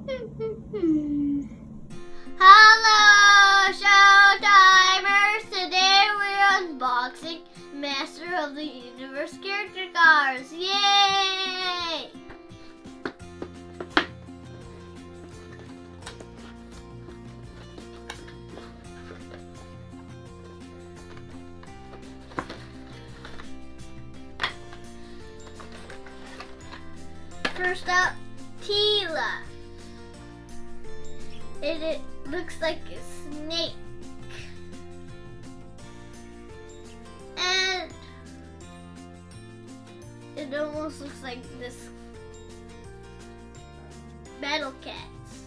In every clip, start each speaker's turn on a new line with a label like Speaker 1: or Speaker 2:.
Speaker 1: Hello, Showtimers! Today we're unboxing Master of the Universe character cards. Yay! First up, Tila. It looks like a snake. And it almost looks like this Battle Cat's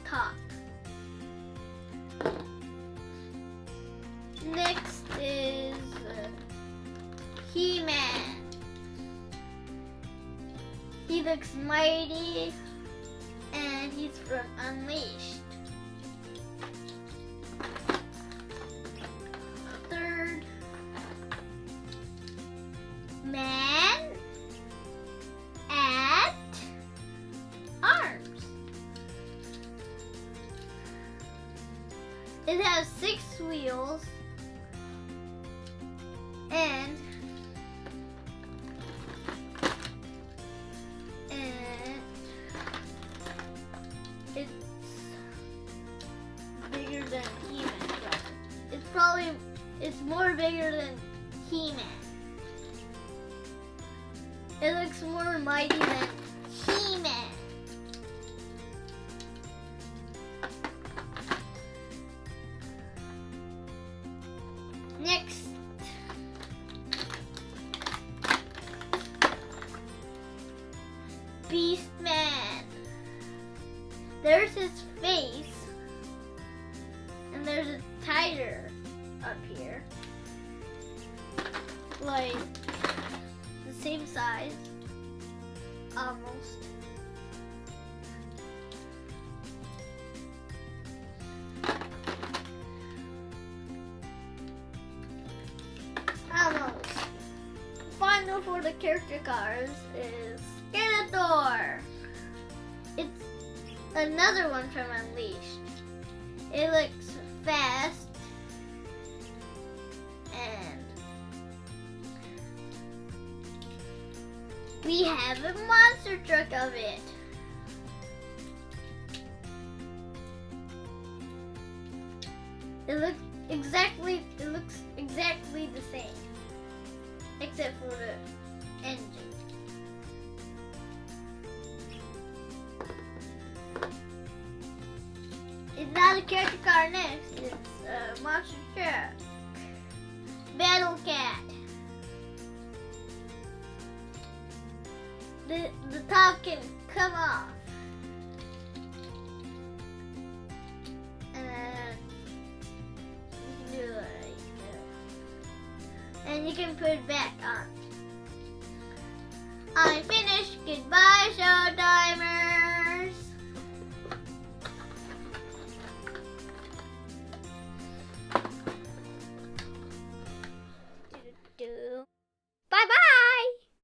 Speaker 1: top. Next is He-Man. He looks mighty, and he's from Unleashed. Third, Man at Arms. It has 6 wheels, and it's bigger than He-Man. It's more bigger than He-Man. It looks more mighty than He-Man. Next, Beastman. There's his face, and there's a tiger up here, like the same size, almost. Almost. Final for the character cards is Skeletor. It's another one from Unleashed. It looks fast, and we have a monster truck of it. It looks exactly the same, except for the engine. It's not a character card next, it's a monster truck. Battle Cat. The top can come off. And then you can do it like that. And you can put it back on. I'm finished. Goodbye, Showtimer.